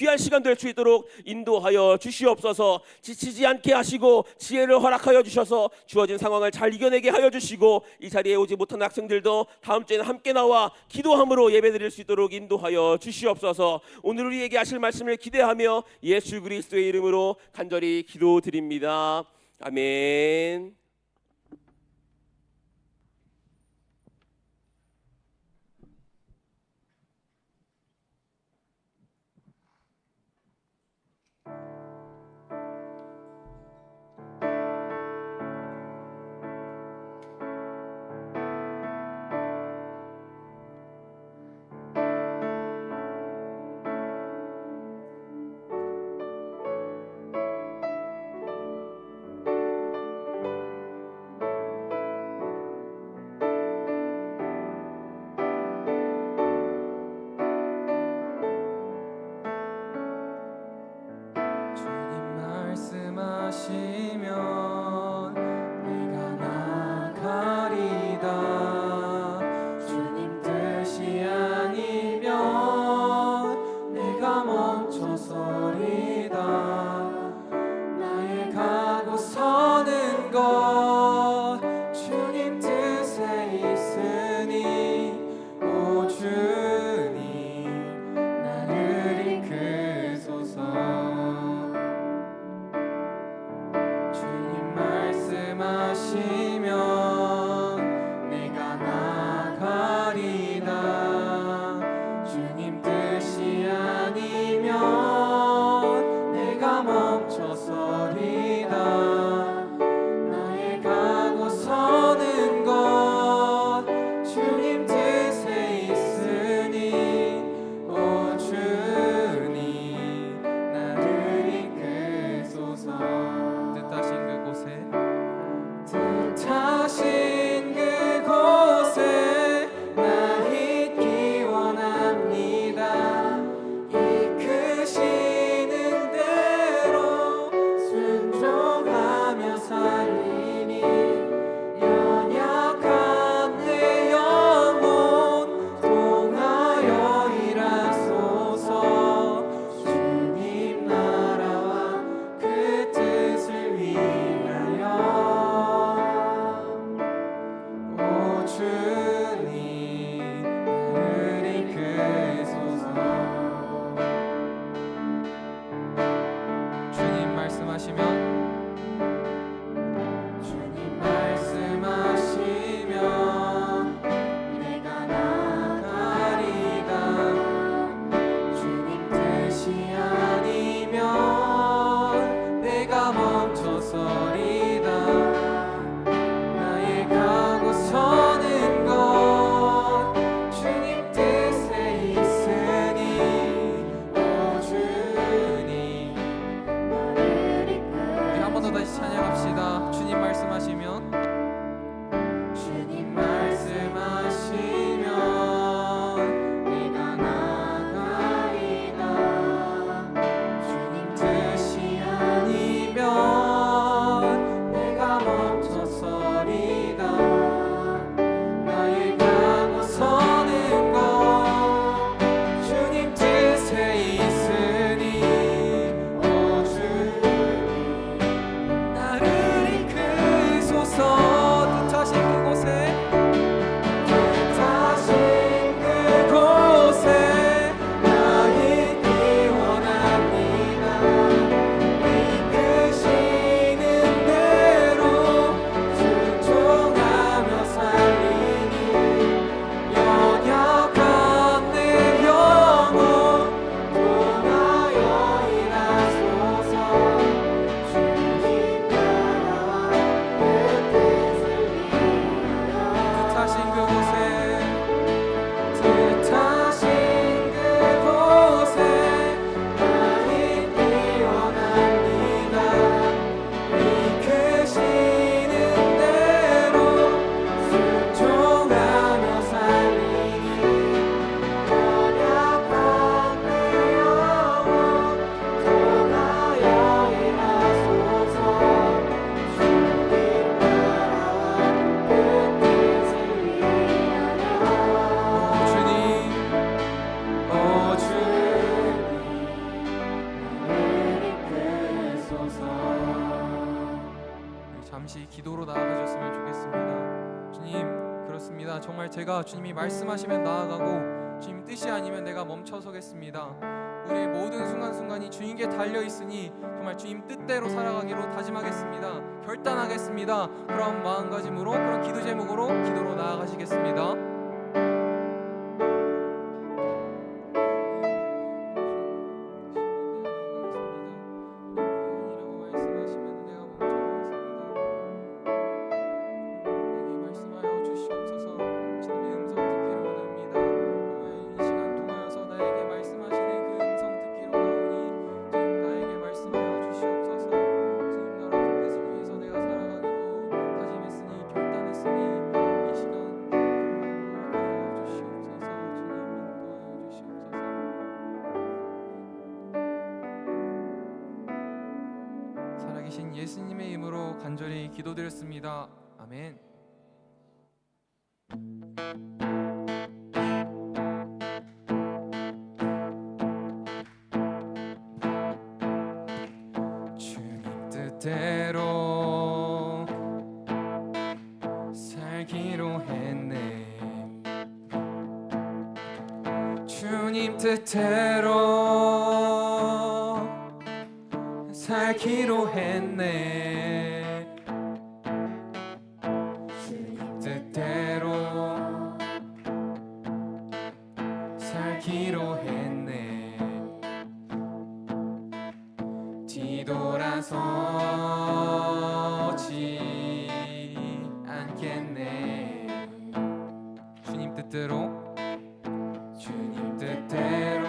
귀한 시간 될 수 있도록 인도하여 주시옵소서. 지치지 않게 하시고 지혜를 허락하여 주셔서 주어진 상황을 잘 이겨내게 하여 주시고, 이 자리에 오지 못한 학생들도 다음 주에는 함께 나와 기도함으로 예배드릴 수 있도록 인도하여 주시옵소서. 오늘 우리에게 하실 말씀을 기대하며 예수 그리스도의 이름으로 간절히 기도드립니다. 아멘. 주님 말씀하시면 내가 나가리다. 주님 뜻이 아니면 내가 멈춰서리다. 나의 가고 서는 것 주님 뜻에 있으니 오 주님 나를 이끄소서. 잠시 기도로 나아가셨으면 좋겠습니다. 주님, 그렇습니다. 정말 제가 주님이 말씀하시면 나아가고 주님 뜻이 아니면 내가 멈춰서겠습니다. 우리의 모든 순간순간이 주님께 달려있으니 정말 주님 뜻대로 살아가기로 다짐하겠습니다. 결단하겠습니다. 그런 마음가짐으로, 그런 기도 제목으로 기도로 나아가시겠습니다. 살아계신 예수님의 이름으로 간절히 기도드렸습니다. 아멘. 주님 뜻대로 살기로 했네. 주님 뜻대로 살기로 했네. 주님 뜻대로 살기로 했네. 뒤돌아서지 않겠네. 주님 뜻대로, 주님 뜻대로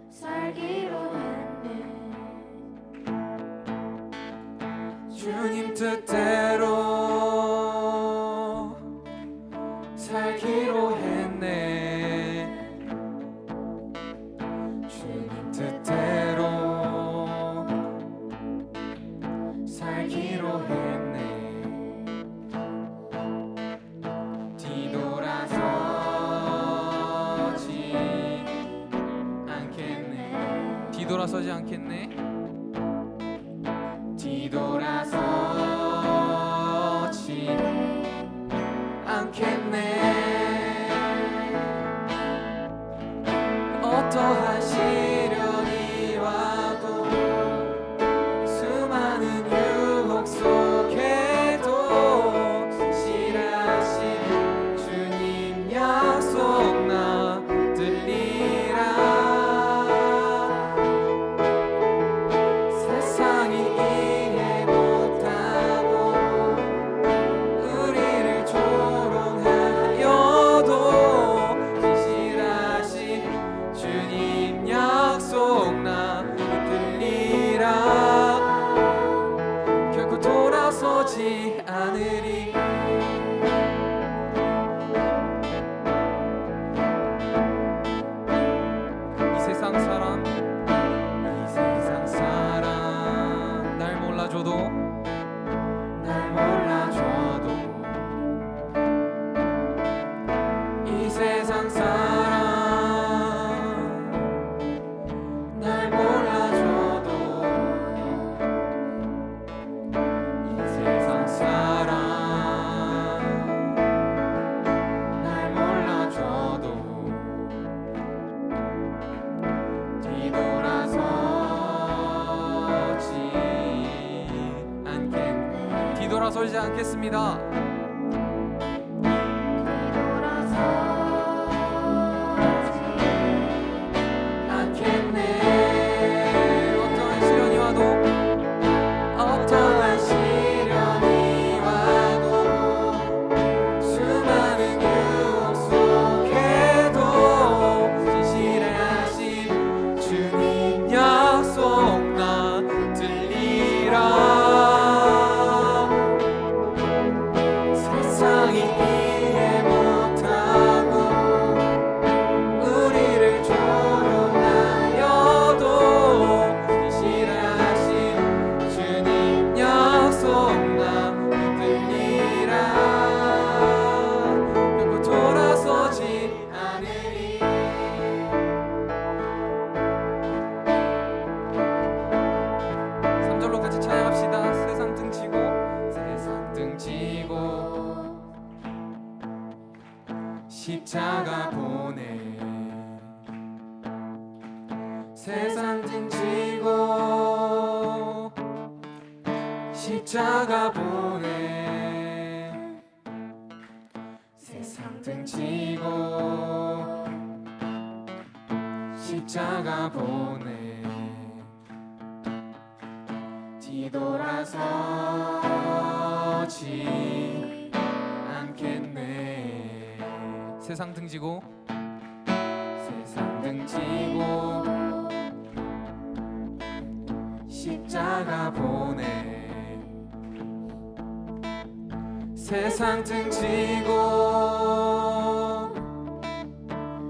살기로 했네. 주님 뜻대로 살기로 했네. 주님 뜻대로 살기로 했네. 뒤돌아서지 않겠네. 뒤돌아서지 않겠네. 뒤돌아서지 않겠네. 어떠한 시련이 와도 수많은 유혹 속에도 신실하신 주님 약속 나 들리라. 세상이 이해 못하고 우리를 조롱하여도 신실하신 주님 약속 나 들리라. 결코 돌아서지 않으리. 이 세상 사람 날 몰라줘도 이 세상 사람 날 몰라줘도 이 세상 사람 날 몰라줘도 뒤돌아서지 않겠습니다. 않겠네. 어떠한 시련이 와도, 어떠한 시련이 와도 수많은 유혹 속에도 신실하신 주님 약속 나 들리라. 세상 등지고 십자가 보내 세상 등지고 십자가 보내 뒤돌아서지 않겠네. 세상 등지고 세상 등지고 십자가 보내 세상 등지고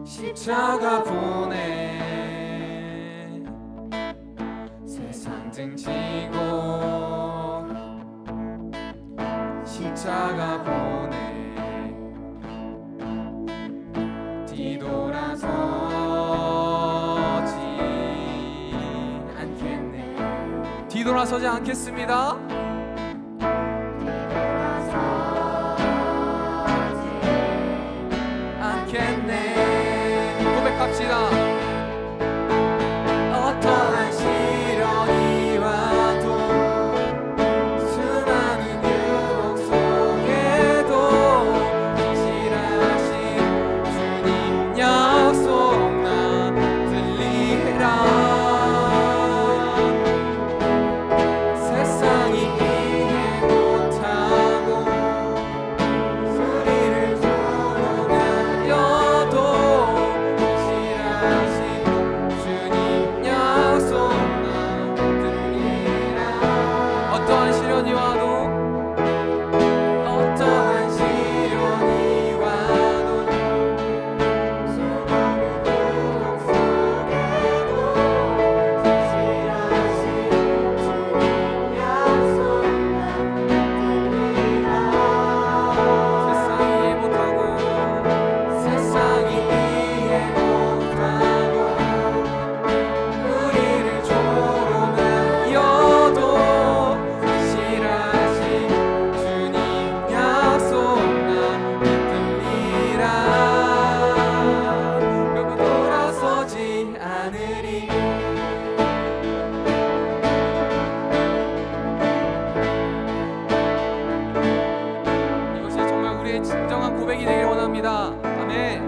십자가 보내 세상 등지고 십자가 보내 뒤돌아서지 않겠네. 뒤돌아서지 않겠습니다. 않겠네. 고백합시다. 어떠한 시련이 와도 수많은 유혹 속에도 신실하신 주님 약속 난 들리라. 세상이 이해 못하고 소리를 부르며도 신실하신 주님 약속 난 들리라. 어떠한 시련이 와도 어떠한 시련이 와도 수많은 유혹 속에도 신실하신 주님 약속 난 들리라. 세상이 이해 못하고 세상이 이해 못하고 우리를 조롱하여도 신실하신 주님 약속 난 들리라. 결국 돌아서지 않으리. 이것이 정말 우리의 진정한 고백이 되길 원합니다. 아멘.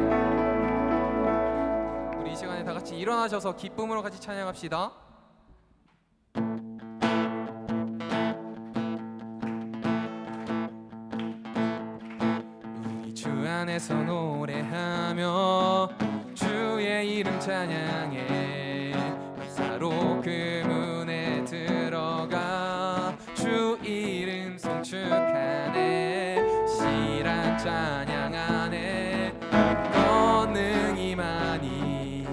우리 이 시간에 다 같이 일어나셔서 기쁨으로 같이 찬양합시다. 우리 주 안에서 노래하며 주의 이름 찬양해. 역사로 그 문에 들어가 주 이름 송축하네. 실한 찬양 안에 권능이 많이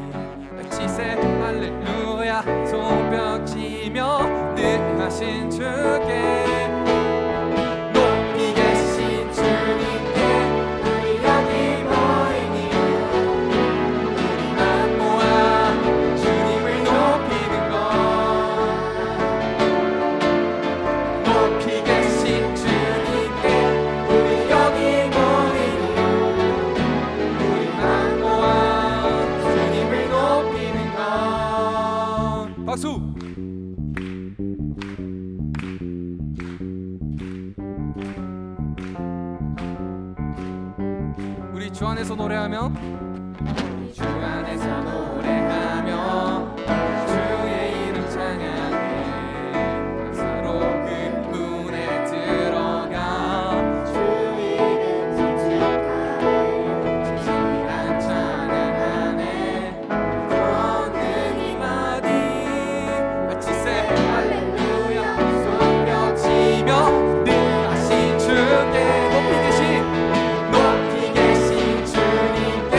외치세 할렐루야. 손뼉치며 능하신 주께 높이 계신 주님께 우리 여기 모이니 우리만 모아 주님을 높이는 것. 높이 계신 주님께 우리 여기 모이니 우리만 모아 주님을 높이는 것. 박수. 우리 주 안에서 노래하며 우리 주 안에서 노래하며 주의 이름 찬양해. 역사로 그 문에 들어가 주 이름 송축하네. 진실한 찬양 안에 권능이 많이 외치세 할렐루야. 손뼉치며 능하신 주께 높이 계신 주님께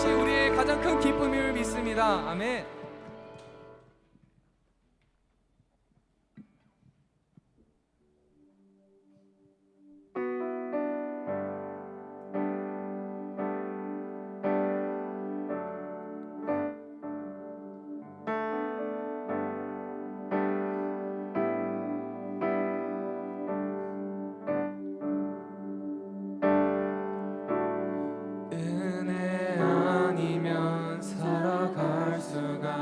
그것이 우리의 가장 큰 기쁨임을 믿습니다. 아멘. 은혜 아니면 살아갈 수가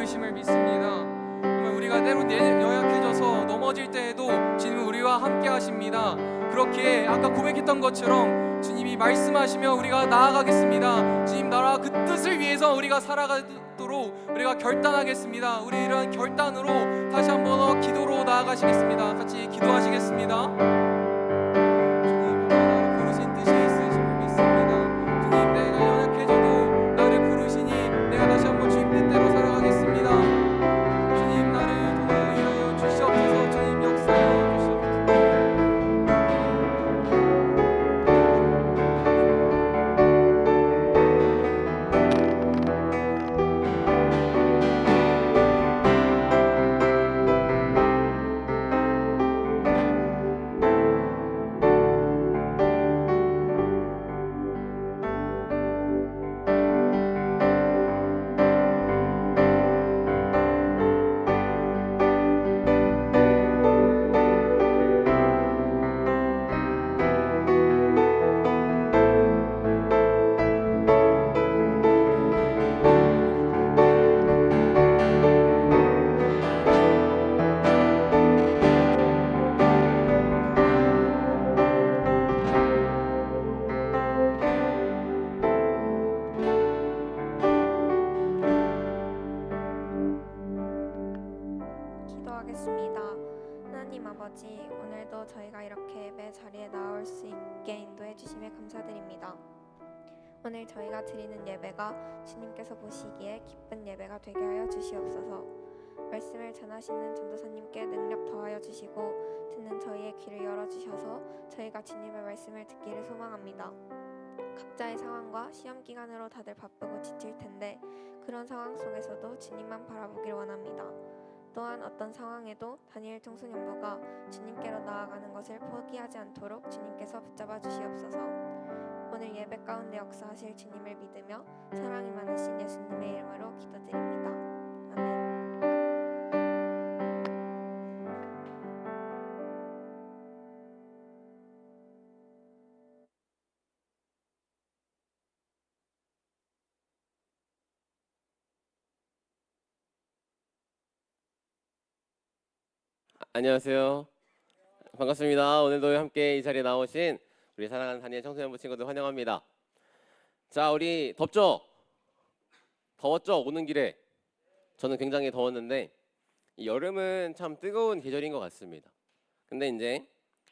주심을 믿습니다. 정말 우리가 때론 연약해져서 넘어질 때에도 주님은 우리와 함께 하십니다. 그렇게 아까 고백했던 것처럼 주님이 말씀하시며 우리가 나아가겠습니다. 주님 나라 그 뜻을 위해서 우리가 살아가도록 우리가 결단하겠습니다. 우리 이런 결단으로 다시 한번 더 기도로 나아가시겠습니다. 같이 기도하시겠습니다. 주님 나를 부르신 뜻이 있으심을 믿습니다. 주님 내가 연약해져도 나를 부르시니 내가 다시 한번 주님 뜻대로 살아가겠습니다. 주님 나를 통하여 일하여 주시옵소서. 주님 역사하여 주시옵소서. 기도하겠습니다. 하나님 아버지, 오늘도 저희가 이렇게 예배 자리에 나올 수 있게 인도해 주심에 감사드립니다. 오늘 저희가 드리는 예배가 주님께서 보시기에 기쁜 예배가 되게 하여 주시옵소서. 말씀을 전하시는 전도사님께 능력 더하여 주시고 듣는 저희의 귀를 열어주셔서 저희가 주님의 말씀을 듣기를 소망합니다. 각자의 상황과 시험 기간으로 다들 바쁘고 지칠 텐데 그런 상황 속에서도 주님만 바라보길 원합니다. 또한 어떤 상황에도 다니엘 청소년부가 주님께로 나아가는 것을 포기하지 않도록 주님께서 붙잡아 주시옵소서. 오늘 예배 가운데 역사하실 주님을 믿으며 사랑이 많으신 예수님의 이름으로 기도드립니다. 아멘. 안녕하세요. 반갑습니다. 오늘도 함께 이 자리에 나오신 우리 사랑하는 다니엘 청소년부 친구들 환영합니다. 자, 우리 덥죠? 더웠죠? 오는 길에. 저는 굉장히 더웠는데 이 여름은 참 뜨거운 계절인 것 같습니다. 근데 이제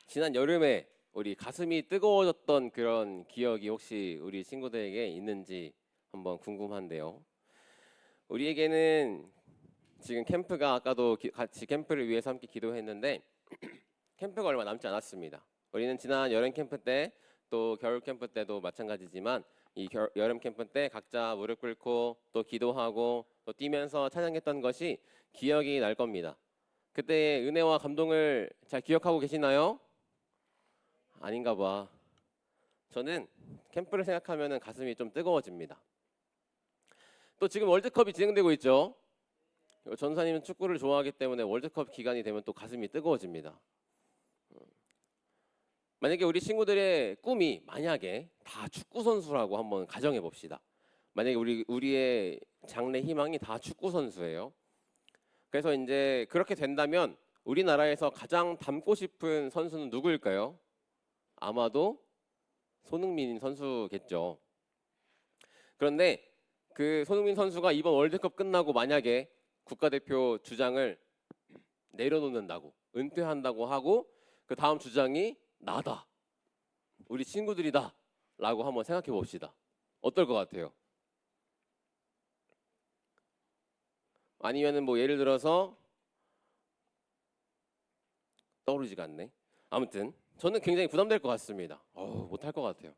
지난 여름에 우리 가슴이 뜨거워졌던 그런 기억이 혹시 우리 친구들에게 있는지 한번 궁금한데요. 우리에게는 지금 캠프가 아까도 같이 캠프를 위해서 함께 기도했는데 캠프가 얼마 남지 않았습니다. 우리는 지난 여름 캠프 때 또 겨울 캠프 때도 마찬가지지만 이 여름 캠프 때 각자 무릎 꿇고 또 기도하고 또 뛰면서 찬양했던 것이 기억이 날 겁니다. 그때의 은혜와 감동을 잘 기억하고 계시나요? 아닌가 봐. 저는 캠프를 생각하면 가슴이 좀 뜨거워집니다. 또 지금 월드컵이 진행되고 있죠. 전사님은 축구를 좋아하기 때문에 월드컵 기간이 되면 또 가슴이 뜨거워집니다. 만약에 우리 친구들의 꿈이 만약에 다 축구 선수라고 한번 가정해 봅시다. 만약에 우리의 장래 희망이 다 축구 선수예요. 그래서 이제 그렇게 된다면 우리나라에서 가장 닮고 싶은 선수는 누구일까요? 아마도 손흥민 선수겠죠. 그런데 그 손흥민 선수가 이번 월드컵 끝나고 만약에 국가대표 주장을 내려놓는다고 은퇴한다고 하고 그 다음 주장이 나다, 우리 친구들이다 라고 한번 생각해 봅시다. 어떨 것 같아요? 아니면은 뭐 예를 들어서 떠오르지가 않네. 아무튼 저는 굉장히 부담될 것 같습니다. 못할 것 같아요.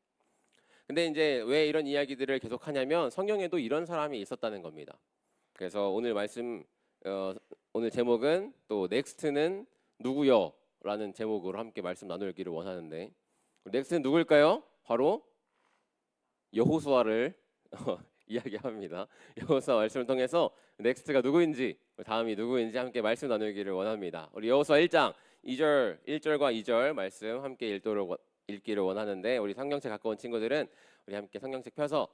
근데 이제 왜 이런 이야기들을 계속 하냐면 성경에도 이런 사람이 있었다는 겁니다. 그래서 오늘 오늘 제목은 또 넥스트는 누구요? 라는 제목으로 함께 말씀 나누기를 원하는데 넥스트는 누구일까요? 바로 여호수아를 이야기합니다. 여호수아 말씀을 통해서 넥스트가 누구인지 다음이 누구인지 함께 말씀 나누기를 원합니다. 우리 여호수아 1장 1절과 2절 말씀 함께 읽기를 원하는데 우리 성경책 갖고 온 친구들은 우리 함께 성경책 펴서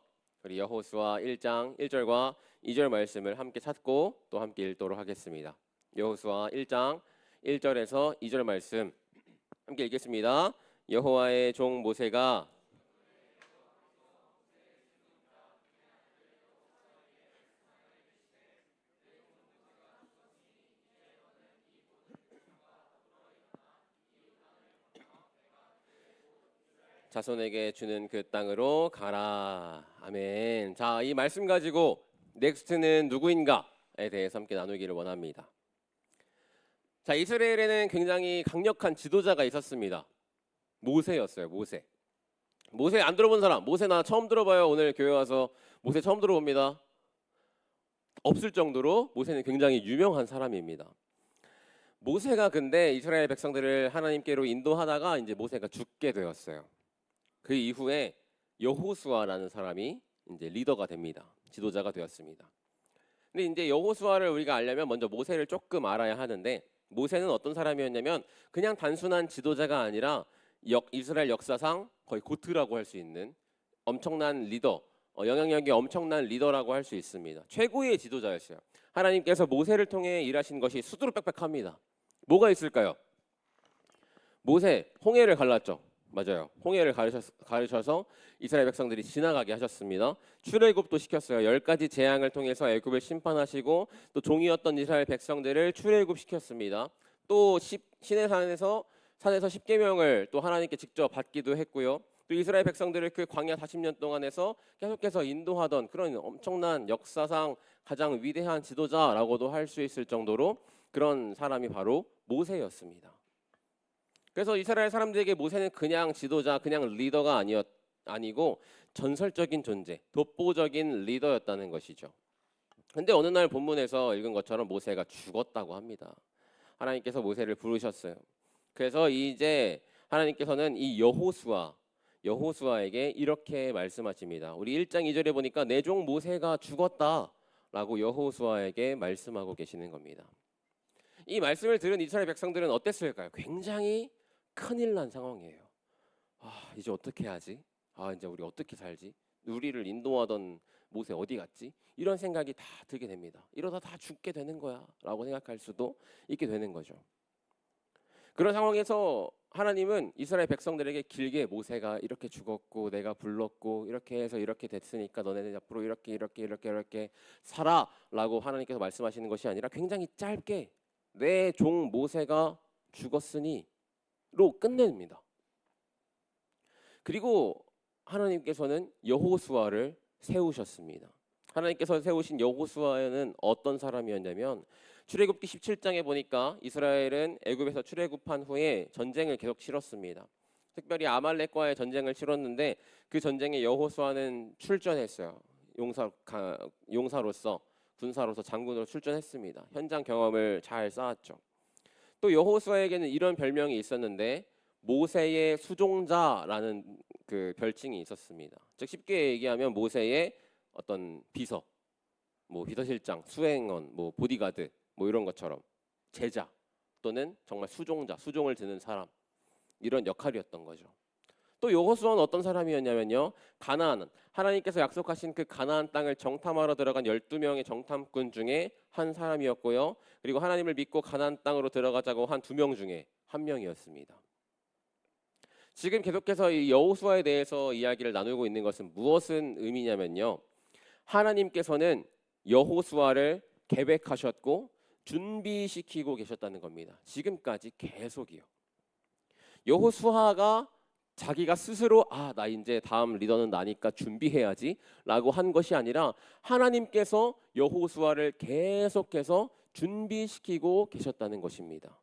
우리 여호수아 1장 1절과 2절 말씀을 함께 찾고 또 함께 읽도록 하겠습니다. 여호수아 1장 1절에서 2절 말씀 함께 읽겠습니다. 여호와의 종 모세가 자손에게 주는 그 땅으로 가라. 아멘. 자, 이 말씀 가지고 넥스트는 누구인가에 대해서 함께 나누기를 원합니다. 자, 이스라엘에는 굉장히 강력한 지도자가 있었습니다. 모세였어요. 모세. 모세 안 들어본 사람? 모세 나 처음 들어봐요. 오늘 교회 와서 모세 처음 들어봅니다. 없을 정도로 모세는 굉장히 유명한 사람입니다. 모세가 근데 이스라엘 백성들을 하나님께로 인도하다가 이제 모세가 죽게 되었어요. 그 이후에 여호수아라는 사람이 이제 리더가 됩니다. 지도자가 되었습니다. 근데 이제 여호수아를 우리가 알려면 먼저 모세를 조금 알아야 하는데, 모세는 어떤 사람이었냐면 그냥 단순한 지도자가 아니라 이스라엘 역사상 거의 고트라고 할 수 있는 엄청난 리더, 영향력이 엄청난 리더라고 할 수 있습니다. 최고의 지도자였어요. 하나님께서 모세를 통해 일하신 것이 수두룩빽빽합니다. 뭐가 있을까요? 모세 홍해를 갈랐죠. 맞아요. 홍해를 가르쳐서 이스라엘 백성들이 지나가게 하셨습니다. 출애굽도 시켰어요. 10가지 재앙을 통해서 애굽을 심판하시고 또 종이었던 이스라엘 백성들을 출애굽시켰습니다. 또 시내산에서 10계명을 또 하나님께 직접 받기도 했고요. 또 이스라엘 백성들을 그 광야 40년 동안에서 계속해서 인도하던 그런 엄청난 역사상 가장 위대한 지도자라고도 할 수 있을 정도로 그런 사람이 바로 모세였습니다. 그래서 이스라엘 사람들에게 모세는 그냥 지도자, 그냥 리더가 아니고 전설적인 존재, 독보적인 리더였다는 것이죠. 근데 어느 날 본문에서 읽은 것처럼 모세가 죽었다고 합니다. 하나님께서 모세를 부르셨어요. 그래서 이제 하나님께서는 이 여호수아에게 이렇게 말씀하십니다. 우리 1장 2절에 보니까 내 종 모세가 죽었다라고 여호수아에게 말씀하고 계시는 겁니다. 이 말씀을 들은 이스라엘 백성들은 어땠을까요? 굉장히 큰일 난 상황이에요. 이제 어떻게 하지? 이제 우리 어떻게 살지? 우리를 인도하던 모세 어디 갔지? 이런 생각이 다 들게 됩니다. 이러다 다 죽게 되는 거야 라고 생각할 수도 있게 되는 거죠. 그런 상황에서 하나님은 이스라엘 백성들에게 길게 모세가 이렇게 죽었고 내가 불렀고 이렇게 해서 이렇게 됐으니까 너네는 앞으로 이렇게 살아 라고 하나님께서 말씀하시는 것이 아니라 굉장히 짧게 내 종 모세가 죽었으니 로 끝냅니다. 그리고 하나님께서는 여호수아를 세우셨습니다. 하나님께서 세우신 여호수아는 어떤 사람이었냐면, 출애굽기 17장에 보니까 이스라엘은 애굽에서 출애굽한 후에 전쟁을 계속 치렀습니다. 특별히 아말렉과의 전쟁을 치렀는데 그 전쟁에 여호수아는 출전했어요. 용사로서, 군사로서, 장군으로 출전했습니다. 현장 경험을 잘 쌓았죠. 또 여호수아에게는 이런 별명이 있었는데 모세의 수종자라는 그 별칭이 있었습니다. 즉 쉽게 얘기하면 모세의 어떤 비서, 비서실장, 수행원, 보디가드 이런 것처럼 제자 또는 정말 수종자, 수종을 드는 사람, 이런 역할이었던 거죠. 또 여호수아는 어떤 사람이었냐면요, 가나안, 하나님께서 약속하신 그 가나안 땅을 정탐하러 들어간 12명의 정탐꾼 중에 한 사람이었고요. 그리고 하나님을 믿고 가나안 땅으로 들어가자고 한 2명 중에 한 명이었습니다. 지금 계속해서 이 여호수아에 대해서 이야기를 나누고 있는 것은 무엇은 의미냐면요, 하나님께서는 여호수아를 계획하셨고 준비시키고 계셨다는 겁니다. 지금까지 계속이요. 여호수아가 자기가 스스로 나 이제 다음 리더는 나니까 준비해야지 라고 한 것이 아니라 하나님께서 여호수아를 계속해서 준비시키고 계셨다는 것입니다.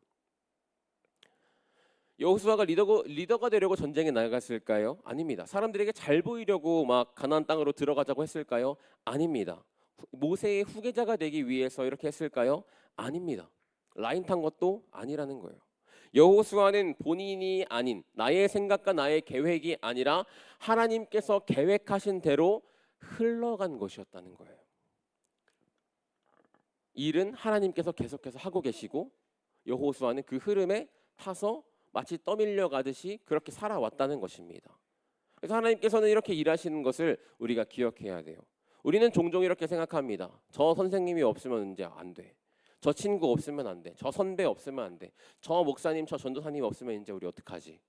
여호수아가 리더가 되려고 전쟁에 나갔을까요? 아닙니다. 사람들에게 잘 보이려고 막 가나안 땅으로 들어가자고 했을까요? 아닙니다. 모세의 후계자가 되기 위해서 이렇게 했을까요? 아닙니다. 라인 탄 것도 아니라는 거예요. 여호수아는 본인이 아닌 나의 생각과 나의 계획이 아니라 하나님께서 계획하신 대로 흘러간 것이었다는 거예요. 일은 하나님께서 계속해서 하고 계시고 여호수아는 그 흐름에 타서 마치 떠밀려 가듯이 그렇게 살아왔다는 것입니다. 그래서 하나님께서는 이렇게 일하시는 것을 우리가 기억해야 돼요. 우리는 종종 이렇게 생각합니다. 저 선생님이 없으면 이제 안 돼. 저 친구 없으면 안 돼. 저 선배 없으면 안 돼. 저 목사님, 저 전도사님 없으면 이제 우리 어떡하지?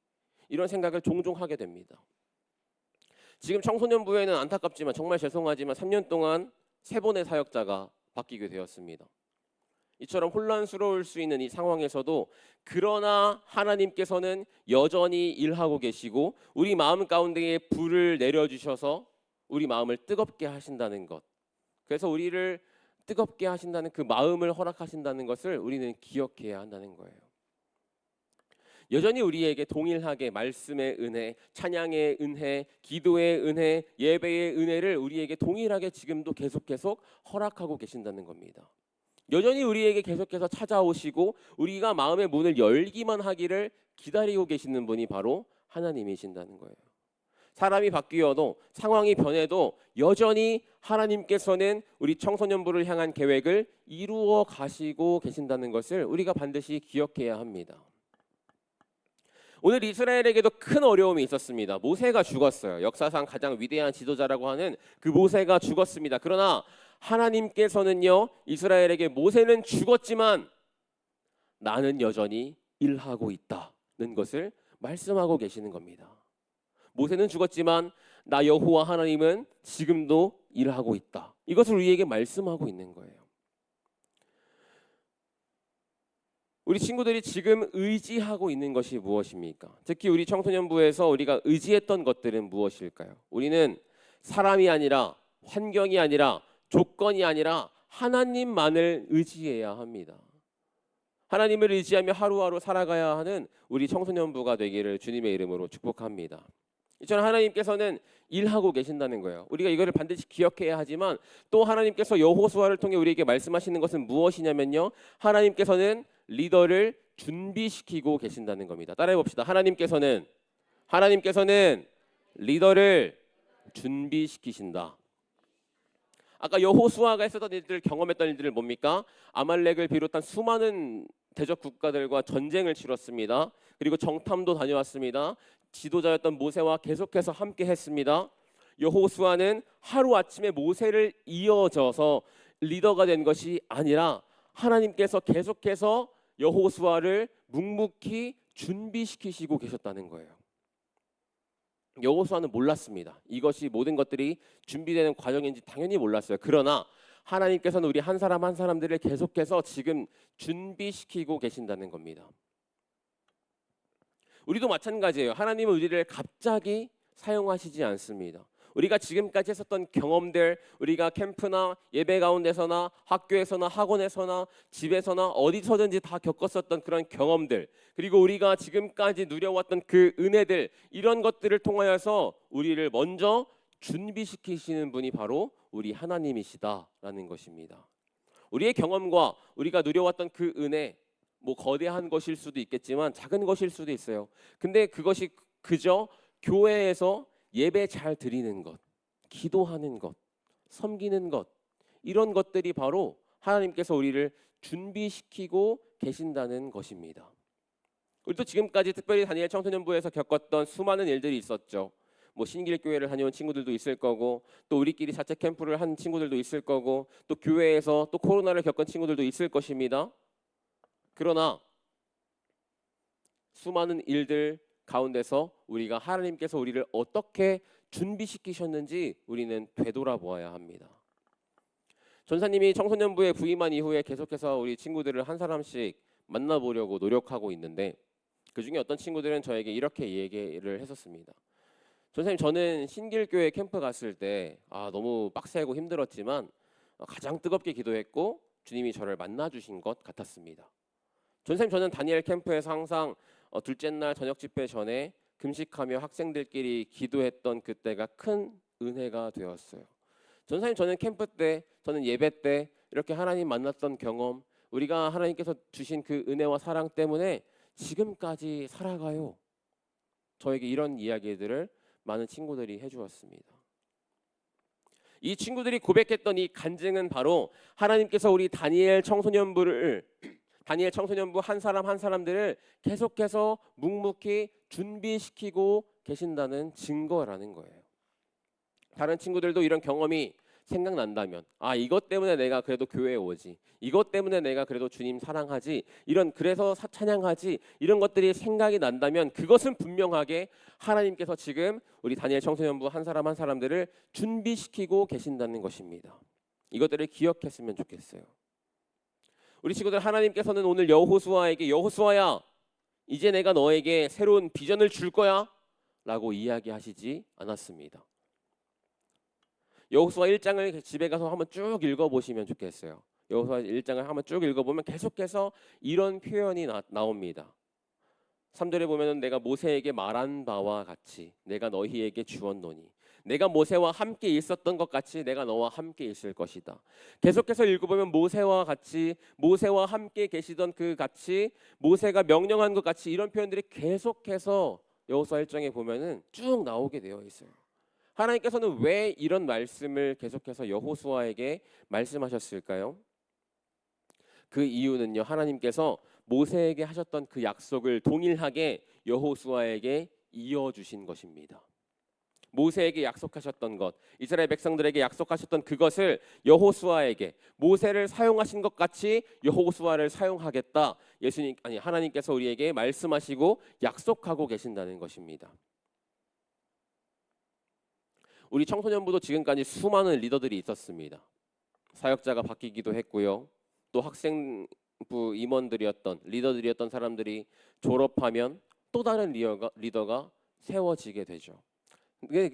이런 생각을 종종 하게 됩니다. 지금 청소년부에는 안타깝지만 정말 죄송하지만 3년 동안 3번의 사역자가 바뀌게 되었습니다. 이처럼 혼란스러울 수 있는 이 상황에서도 그러나 하나님께서는 여전히 일하고 계시고 우리 마음 가운데에 불을 내려주셔서 우리 마음을 뜨겁게 하신다는 것. 그래서 우리를 뜨겁게 하신다는 그 마음을 허락하신다는 것을 우리는 기억해야 한다는 거예요. 여전히 우리에게 동일하게 말씀의 은혜, 찬양의 은혜, 기도의 은혜, 예배의 은혜를 우리에게 동일하게 지금도 계속 허락하고 계신다는 겁니다. 여전히 우리에게 계속해서 찾아오시고 우리가 마음의 문을 열기만 하기를 기다리고 계시는 분이 바로 하나님이신다는 거예요. 사람이 바뀌어도 상황이 변해도 여전히 하나님께서는 우리 청소년부를 향한 계획을 이루어 가시고 계신다는 것을 우리가 반드시 기억해야 합니다. 오늘 이스라엘에게도 큰 어려움이 있었습니다. 모세가 죽었어요. 역사상 가장 위대한 지도자라고 하는 그 모세가 죽었습니다. 그러나 하나님께서는요, 이스라엘에게 모세는 죽었지만 나는 여전히 일하고 있다는 것을 말씀하고 계시는 겁니다. 모세는 죽었지만 나 여호와 하나님은 지금도 일하고 있다. 이것을 우리에게 말씀하고 있는 거예요. 우리 친구들이 지금 의지하고 있는 것이 무엇입니까? 특히 우리 청소년부에서 우리가 의지했던 것들은 무엇일까요? 우리는 사람이 아니라 환경이 아니라 조건이 아니라 하나님만을 의지해야 합니다. 하나님을 의지하며 하루하루 살아가야 하는 우리 청소년부가 되기를 주님의 이름으로 축복합니다. 이처럼 하나님께서는 일하고 계신다는 거예요. 우리가 이거를 반드시 기억해야 하지만 또 하나님께서 여호수아를 통해 우리에게 말씀하시는 것은 무엇이냐면요. 하나님께서는 리더를 준비시키고 계신다는 겁니다. 따라해 봅시다. 하나님께서는 리더를 준비시키신다. 아까 여호수아가 했었던 일들, 경험했던 일들을 뭡니까? 아말렉을 비롯한 수많은 대적 국가들과 전쟁을 치렀습니다. 그리고 정탐도 다녀왔습니다. 지도자였던 모세와 계속해서 함께 했습니다. 여호수아는 하루아침에 모세를 이어져서 리더가 된 것이 아니라 하나님께서 계속해서 여호수아를 묵묵히 준비시키시고 계셨다는 거예요. 여호수아는 몰랐습니다. 이것이 모든 것들이 준비되는 과정인지 당연히 몰랐어요. 그러나 하나님께서는 우리 한 사람 한 사람들을 계속해서 지금 준비시키고 계신다는 겁니다. 우리도 마찬가지예요. 하나님은 우리를 갑자기 사용하시지 않습니다. 우리가 지금까지 했었던 경험들, 우리가 캠프나 예배 가운데서나 학교에서나 학원에서나 집에서나 어디서든지 다 겪었었던 그런 경험들, 그리고 우리가 지금까지 누려왔던 그 은혜들, 이런 것들을 통하여서 우리를 먼저 준비시키시는 분이 바로 우리 하나님이시다라는 것입니다. 우리의 경험과 우리가 누려왔던 그 은혜, 뭐 거대한 것일 수도 있겠지만 작은 것일 수도 있어요. 근데 그것이 그저 교회에서 예배 잘 드리는 것, 기도하는 것, 섬기는 것, 이런 것들이 바로 하나님께서 우리를 준비시키고 계신다는 것입니다. 우리도 지금까지 특별히 다니엘 청소년부에서 겪었던 수많은 일들이 있었죠. 뭐 신길교회를 다녀온 친구들도 있을 거고, 또 우리끼리 자체 캠프를 한 친구들도 있을 거고, 또 교회에서 또 코로나를 겪은 친구들도 있을 것입니다. 그러나 수많은 일들 가운데서 우리가 하나님께서 우리를 어떻게 준비시키셨는지 우리는 되돌아보아야 합니다. 전사님이 청소년부에 부임한 이후에 계속해서 우리 친구들을 한 사람씩 만나보려고 노력하고 있는데, 그중에 어떤 친구들은 저에게 이렇게 얘기를 했었습니다. 전사님, 저는 신길교회 캠프 갔을 때 너무 빡세고 힘들었지만 가장 뜨겁게 기도했고 주님이 저를 만나주신 것 같았습니다. 전사님, 저는 다니엘 캠프에서 항상 둘째 날 저녁 집회 전에 금식하며 학생들끼리 기도했던 그때가 큰 은혜가 되었어요. 전사님, 저는 캠프 때, 저는 예배 때 이렇게 하나님 만났던 경험, 우리가 하나님께서 주신 그 은혜와 사랑 때문에 지금까지 살아가요. 저에게 이런 이야기들을 많은 친구들이 해주었습니다. 이 친구들이 고백했던 이 간증은 바로 하나님께서 우리 다니엘 청소년부 한 사람 한 사람들을 계속해서 묵묵히 준비시키고 계신다는 증거라는 거예요. 다른 친구들도 이런 경험이 생각난다면, 아, 이것 때문에 내가 그래도 교회에 오지, 이것 때문에 내가 그래도 주님 사랑하지, 이런 그래서 찬양하지, 이런 것들이 생각이 난다면 그것은 분명하게 하나님께서 지금 우리 다니엘 청소년부 한 사람 한 사람들을 준비시키고 계신다는 것입니다. 이것들을 기억했으면 좋겠어요. 우리 친구들, 하나님께서는 오늘 여호수아에게 여호수아야, 이제 내가 너에게 새로운 비전을 줄 거야 라고 이야기하시지 않았습니다. 여호수아 1장을 집에 가서 한번 쭉 읽어보시면 좋겠어요. 여호수아 1장을 한번 쭉 읽어보면 계속해서 이런 표현이 나옵니다. 3절에 보면은 내가 모세에게 말한 바와 같이 내가 너희에게 주었노니 내가 모세와 함께 있었던 것 같이 내가 너와 함께 있을 것이다. 계속해서 읽어보면 모세와 같이, 모세와 함께 계시던 그 같이, 모세가 명령한 것 같이, 이런 표현들이 계속해서 여호수아 1장에 보면은 쭉 나오게 되어 있어요. 하나님께서는 왜 이런 말씀을 계속해서 여호수아에게 말씀하셨을까요? 그 이유는요, 하나님께서 모세에게 하셨던 그 약속을 동일하게 여호수아에게 이어주신 것입니다. 모세에게 약속하셨던 것, 이스라엘 백성들에게 약속하셨던 그것을 여호수아에게, 모세를 사용하신 것 같이 여호수아를 사용하겠다, 하나님께서 우리에게 말씀하시고 약속하고 계신다는 것입니다. 우리 청소년부도 지금까지 수많은 리더들이 있었습니다. 사역자가 바뀌기도 했고요. 또 학생부 임원들이었던 리더들이었던 사람들이 졸업하면 또 다른 리더가 세워지게 되죠.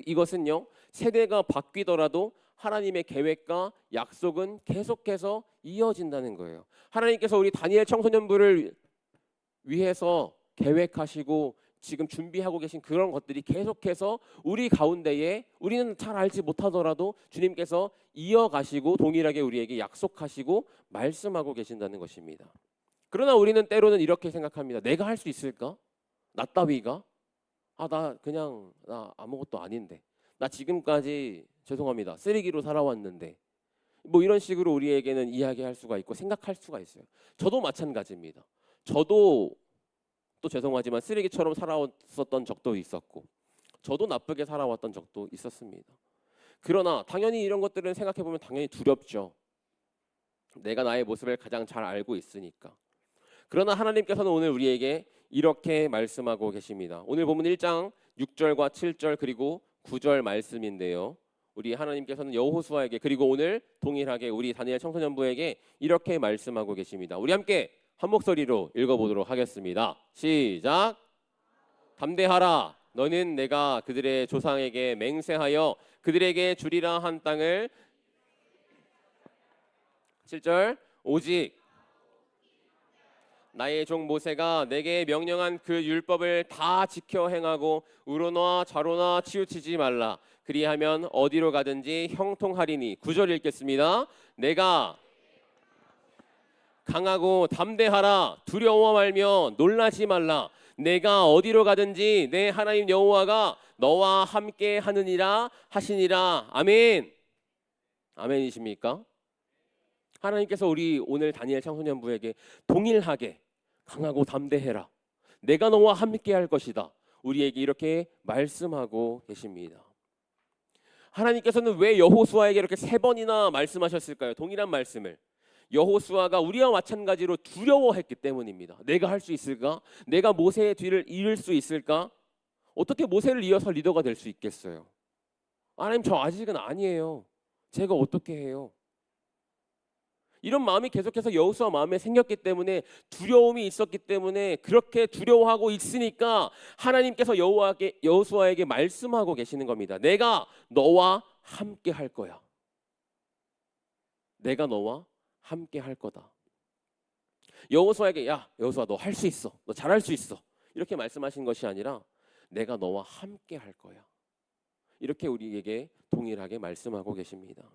이것은요, 세대가 바뀌더라도 하나님의 계획과 약속은 계속해서 이어진다는 거예요. 하나님께서 우리 다니엘 청소년부를 위해서 계획하시고 지금 준비하고 계신 그런 것들이 계속해서 우리 가운데에, 우리는 잘 알지 못하더라도 주님께서 이어가시고 동일하게 우리에게 약속하시고 말씀하고 계신다는 것입니다. 그러나 우리는 때로는 이렇게 생각합니다. 내가 할 수 있을까? 나 따위가? 나 아무것도 아닌데, 나 지금까지 죄송합니다, 쓰레기로 살아왔는데, 뭐 이런 식으로 우리에게는 이야기할 수가 있고 생각할 수가 있어요. 저도 마찬가지입니다. 저도 또 죄송하지만 쓰레기처럼 살아왔었던 적도 있었고, 저도 나쁘게 살아왔던 적도 있었습니다. 그러나 당연히 이런 것들은 생각해 보면 당연히 두렵죠. 내가 나의 모습을 가장 잘 알고 있으니까. 그러나 하나님께서는 오늘 우리에게 이렇게 말씀하고 계십니다. 오늘 본문 1장 6절과 7절 그리고 9절 말씀인데요, 우리 하나님께서는 여호수아에게, 그리고 오늘 동일하게 우리 다니엘 청소년부에게 이렇게 말씀하고 계십니다. 우리 함께 한 목소리로 읽어보도록 하겠습니다. 시작. 담대하라. 너는 내가 그들의 조상에게 맹세하여 그들에게 주리라 한 땅을, 7절, 오직 나의 종 모세가 내게 명령한 그 율법을 다 지켜 행하고 우로나 좌로나 치우치지 말라. 그리하면 어디로 가든지 형통하리니. 9절 읽겠습니다. 내가 강하고 담대하라. 두려워 말며 놀라지 말라. 내가 어디로 가든지 내 하나님 여호와가 너와 함께 하느니라 하시니라. 아멘. 아멘이십니까? 하나님께서 우리 오늘 다니엘 청소년부에게 동일하게 강하고 담대해라, 내가 너와 함께 할 것이다, 우리에게 이렇게 말씀하고 계십니다. 하나님께서는 왜 여호수아에게 이렇게 3번이나 말씀하셨을까요? 동일한 말씀을. 여호수아가 우리와 마찬가지로 두려워했기 때문입니다. 내가 할 수 있을까? 내가 모세의 뒤를 이을 수 있을까? 어떻게 모세를 이어서 리더가 될 수 있겠어요? 하나님, 저 아직은 아니에요. 제가 어떻게 해요? 이런 마음이 계속해서 여호수아 마음에 생겼기 때문에, 두려움이 있었기 때문에, 그렇게 두려워하고 있으니까 하나님께서 여호수아에게 말씀하고 계시는 겁니다. 내가 너와 함께 할 거야. 내가 너와 함께 할 거다. 여호수아에게, 야 여호수아, 너 할 수 있어, 너 잘할 수 있어, 이렇게 말씀하신 것이 아니라 내가 너와 함께 할 거야, 이렇게 우리에게 동일하게 말씀하고 계십니다.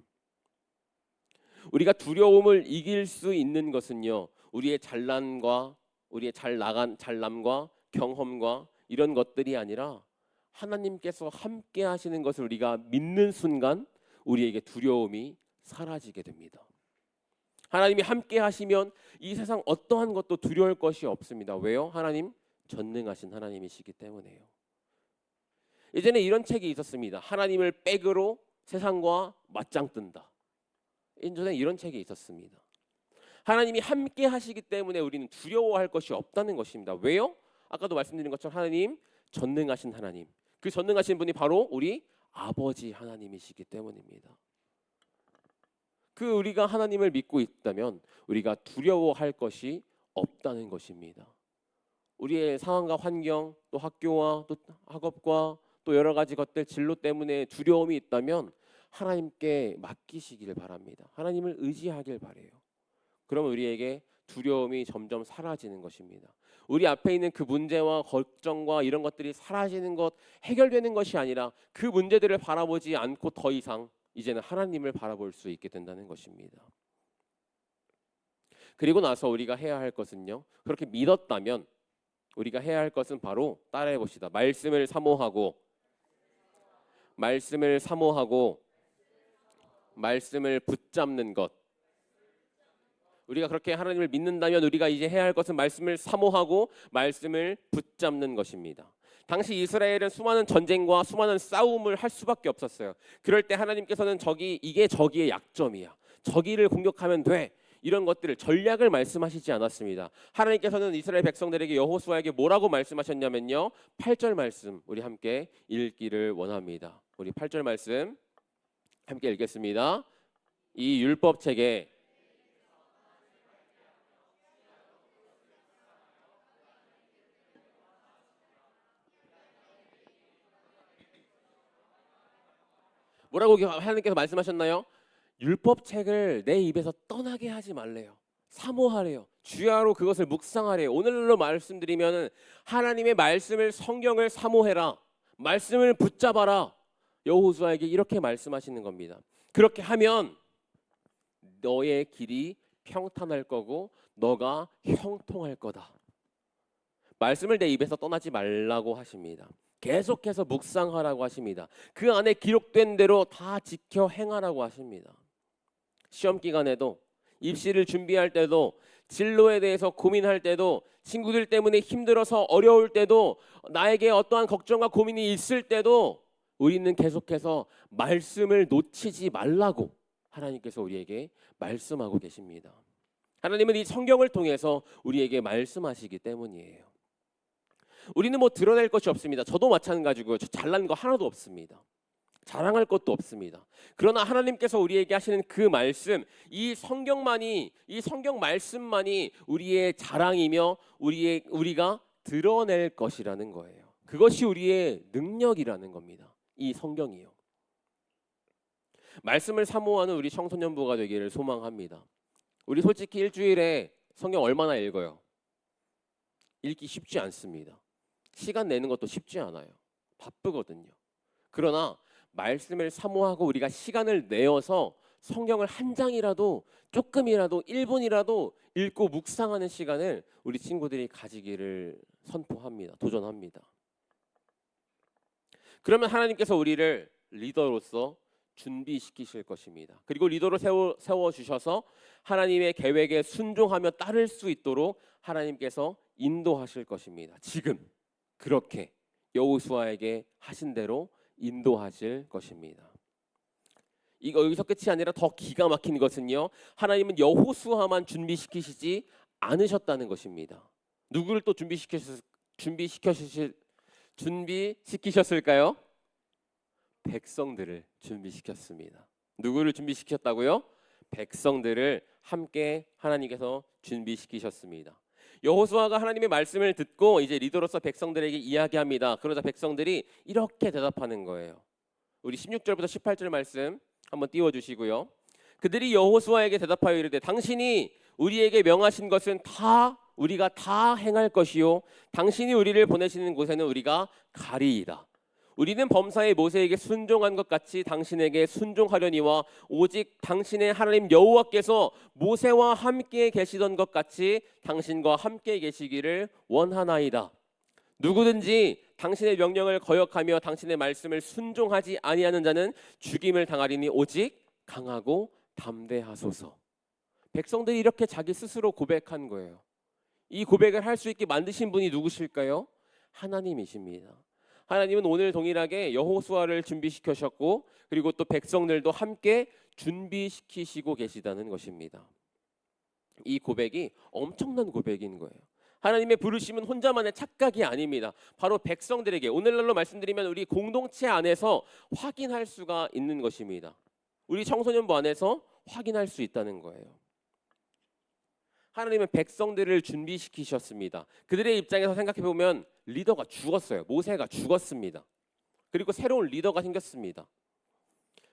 우리가 두려움을 이길 수 있는 것은요, 우리의 잘난과 우리의 잘남과 경험과 이런 것들이 아니라 하나님께서 함께 하시는 것을 우리가 믿는 순간 우리에게 두려움이 사라지게 됩니다. 하나님이 함께 하시면 이 세상 어떠한 것도 두려울 것이 없습니다. 왜요? 하나님 전능하신 하나님이시기 때문에요. 예전에 이런 책이 있었습니다. 하나님을 백으로 세상과 맞짱 뜬다. 인전에 이런 책이 있었습니다. 하나님이 함께 하시기 때문에 우리는 두려워할 것이 없다는 것입니다. 왜요? 아까도 말씀드린 것처럼 하나님 전능하신 하나님, 그 전능하신 분이 바로 우리 아버지 하나님이시기 때문입니다. 그 우리가 하나님을 믿고 있다면 우리가 두려워할 것이 없다는 것입니다. 우리의 상황과 환경, 또 학교와 또 학업과 또 여러 가지 것들 진로 때문에 두려움이 있다면 하나님께 맡기시기를 바랍니다. 하나님을 의지하길 바래요. 그러면 우리에게 두려움이 점점 사라지는 것입니다. 우리 앞에 있는 그 문제와 걱정과 이런 것들이 사라지는 것, 해결되는 것이 아니라 그 문제들을 바라보지 않고 더 이상 이제는 하나님을 바라볼 수 있게 된다는 것입니다. 그리고 나서 우리가 해야 할 것은요, 그렇게 믿었다면 우리가 해야 할 것은 바로 따라해 봅시다. 말씀을 사모하고 말씀을 붙잡는 것. 우리가 그렇게 하나님을 믿는다면 우리가 이제 해야 할 것은 말씀을 사모하고 말씀을 붙잡는 것입니다. 당시 이스라엘은 수많은 전쟁과 수많은 싸움을 할 수밖에 없었어요. 그럴 때 하나님께서는 이게 저기의 약점이야, 저기를 공격하면 돼, 이런 것들을 전략을 말씀하시지 않았습니다. 하나님께서는 이스라엘 백성들에게 여호수아에게 뭐라고 말씀하셨냐면요, 8절 말씀 우리 함께 읽기를 원합니다. 우리 8절 말씀 함께 읽겠습니다. 이 율법책에 뭐라고 하나님께서 말씀하셨나요? 율법책을 내 입에서 떠나게 하지 말래요. 사모하래요. 주야로 그것을 묵상하래요. 오늘로 말씀드리면 하나님의 말씀을, 성경을 사모해라. 말씀을 붙잡아라. 여호수아에게 이렇게 말씀하시는 겁니다. 그렇게 하면 너의 길이 평탄할 거고 너가 형통할 거다. 말씀을 내 입에서 떠나지 말라고 하십니다. 계속해서 묵상하라고 하십니다. 그 안에 기록된 대로 다 지켜 행하라고 하십니다. 시험 기간에도, 입시를 준비할 때도, 진로에 대해서 고민할 때도, 친구들 때문에 힘들어서 어려울 때도, 나에게 어떠한 걱정과 고민이 있을 때도 우리는 계속해서 말씀을 놓치지 말라고 하나님께서 우리에게 말씀하고 계십니다. 하나님은 이 성경을 통해서 우리에게 말씀하시기 때문이에요. 우리는 뭐 드러낼 것이 없습니다. 저도 마찬가지고요. 저 잘난 거 하나도 없습니다. 자랑할 것도 없습니다. 그러나 하나님께서 우리에게 하시는 그 말씀, 이 성경 말씀만이 우리의 자랑이며 우리가 드러낼 것이라는 거예요. 그것이 우리의 능력이라는 겁니다. 이 성경이요. 말씀을 사모하는 우리 청소년부가 되기를 소망합니다. 우리 솔직히 일주일에 성경 얼마나 읽어요? 읽기 쉽지 않습니다. 시간 내는 것도 쉽지 않아요. 바쁘거든요. 그러나 말씀을 사모하고 우리가 시간을 내어서 성경을 한 장이라도, 조금이라도, 1분이라도 읽고 묵상하는 시간을 우리 친구들이 가지기를 선포합니다. 도전합니다. 그러면 하나님께서 우리를 리더로서 준비시키실 것입니다. 그리고 리더로 세워주셔서 하나님의 계획에 순종하며 따를 수 있도록 하나님께서 인도하실 것입니다. 지금 그렇게 여호수아에게 하신 대로 인도하실 것입니다. 이거 여기서 끝이 아니라 더 기가 막힌 것은요, 하나님은 여호수아만 준비시키시지 않으셨다는 것입니다. 누구를 또 준비시키셨을까요? 백성들을 준비시켰습니다. 누구를 준비시켰다고요? 백성들을 함께 하나님께서 준비시키셨습니다. 여호수아가 하나님의 말씀을 듣고 이제 리더로서 백성들에게 이야기합니다. 그러자 백성들이 이렇게 대답하는 거예요. 우리 16절부터 18절 말씀 한번 띄워주시고요. 그들이 여호수아에게 대답하여 이르되 당신이 우리에게 명하신 것은 우리가 다 행할 것이요 당신이 우리를 보내시는 곳에는 우리가 가리이다. 우리는 범사의 모세에게 순종한 것 같이 당신에게 순종하려니와 오직 당신의 하나님 여호와께서 모세와 함께 계시던 것 같이 당신과 함께 계시기를 원하나이다. 누구든지 당신의 명령을 거역하며 당신의 말씀을 순종하지 아니하는 자는 죽임을 당하리니 오직 강하고 담대하소서. 백성들이 이렇게 자기 스스로 고백한 거예요. 이 고백을 할 수 있게 만드신 분이 누구실까요? 하나님이십니다. 하나님은 오늘 동일하게 여호수아를 준비시키셨고 그리고 또 백성들도 함께 준비시키시고 계시다는 것입니다. 이 고백이 엄청난 고백인 거예요. 하나님의 부르심은 혼자만의 착각이 아닙니다. 바로 백성들에게 오늘날로 말씀드리면 우리 공동체 안에서 확인할 수가 있는 것입니다. 우리 청소년부 안에서 확인할 수 있다는 거예요. 하나님은 백성들을 준비시키셨습니다. 그들의 입장에서 생각해 보면 리더가 죽었어요. 모세가 죽었습니다. 그리고 새로운 리더가 생겼습니다.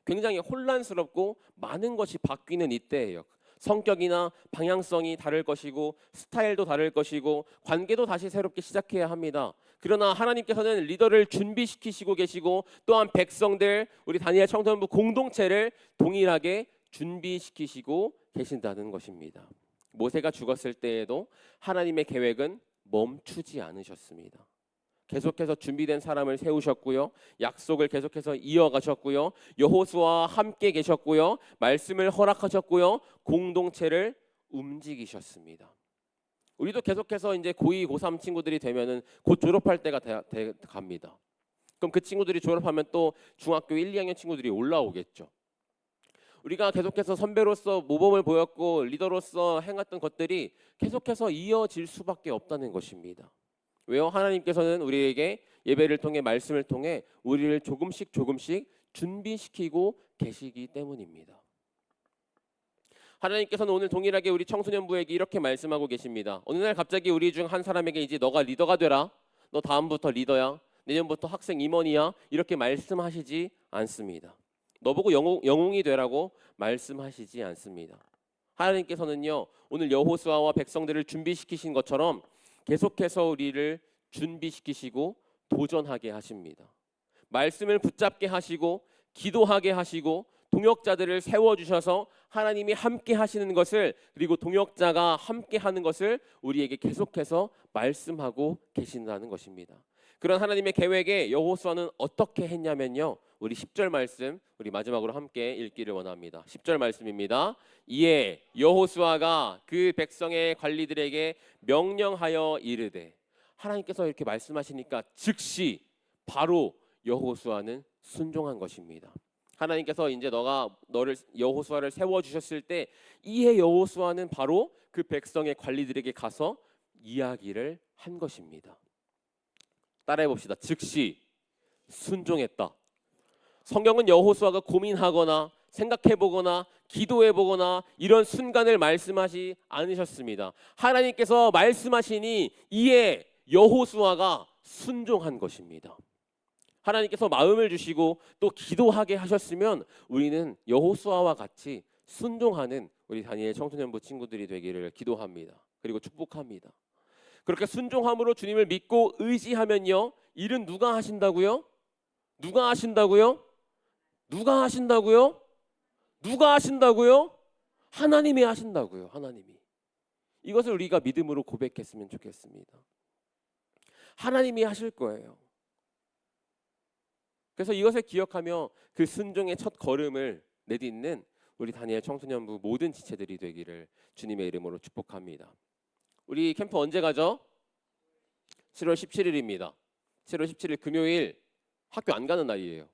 굉장히 혼란스럽고 많은 것이 바뀌는 이때예요. 성격이나 방향성이 다를 것이고 스타일도 다를 것이고 관계도 다시 새롭게 시작해야 합니다. 그러나 하나님께서는 리더를 준비시키시고 계시고 또한 백성들 우리 다니엘 청소년부 공동체를 동일하게 준비시키시고 계신다는 것입니다. 모세가 죽었을 때에도 하나님의 계획은 멈추지 않으셨습니다. 계속해서 준비된 사람을 세우셨고요. 약속을 계속해서 이어가셨고요. 여호수아와 함께 계셨고요. 말씀을 허락하셨고요. 공동체를 움직이셨습니다. 우리도 계속해서 이제 고2, 고3 친구들이 되면은 곧 졸업할 때가 갑니다. 그럼 그 친구들이 졸업하면 또 중학교 1, 2학년 친구들이 올라오겠죠. 우리가 계속해서 선배로서 모범을 보였고 리더로서 행했던 것들이 계속해서 이어질 수밖에 없다는 것입니다. 왜요? 하나님께서는 우리에게 예배를 통해 말씀을 통해 우리를 조금씩 준비시키고 계시기 때문입니다. 하나님께서는 오늘 동일하게 우리 청소년부에게 이렇게 말씀하고 계십니다. 어느 날 갑자기 우리 중 한 사람에게 이제 너가 리더가 되라. 너 다음부터 리더야. 내년부터 학생 임원이야. 이렇게 말씀하시지 않습니다. 너보고 영웅이 되라고 말씀하시지 않습니다. 하나님께서는요. 오늘 여호수아와 백성들을 준비시키신 것처럼 계속해서 우리를 준비시키시고 도전하게 하십니다. 말씀을 붙잡게 하시고 기도하게 하시고 동역자들을 세워주셔서 하나님이 함께 하시는 것을 그리고 동역자가 함께 하는 것을 우리에게 계속해서 말씀하고 계신다는 것입니다. 그런 하나님의 계획에 여호수아는 어떻게 했냐면요. 우리 10절 말씀 우리 마지막으로 함께 읽기를 원합니다. 10절 말씀입니다. 이에 여호수아가 그 백성의 관리들에게 명령하여 이르되 하나님께서 이렇게 말씀하시니까 즉시 바로 여호수아는 순종한 것입니다. 하나님께서 이제 너를 여호수아를 세워 주셨을 때 이에 여호수아는 바로 그 백성의 관리들에게 가서 이야기를 한 것입니다. 따라해 봅시다. 즉시 순종했다. 성경은 여호수아가 고민하거나 생각해보거나 기도해보거나 이런 순간을 말씀하지 않으셨습니다. 하나님께서 말씀하시니 이에 여호수아가 순종한 것입니다. 하나님께서 마음을 주시고 또 기도하게 하셨으면 우리는 여호수아와 같이 순종하는 우리 다니엘 청소년부 친구들이 되기를 기도합니다. 그리고 축복합니다. 그렇게 순종함으로 주님을 믿고 의지하면요. 일은 누가 하신다고요? 누가 하신다고요? 누가 하신다고요? 누가 하신다고요? 하나님이 하신다고요. 하나님이. 이것을 우리가 믿음으로 고백했으면 좋겠습니다. 하나님이 하실 거예요. 그래서 이것을 기억하며 그 순종의 첫 걸음을 내딛는 우리 다니엘 청소년부 모든 지체들이 되기를 주님의 이름으로 축복합니다. 우리 캠프 언제 가죠? 7월 17일입니다. 7월 17일 금요일 학교 안 가는 날이에요.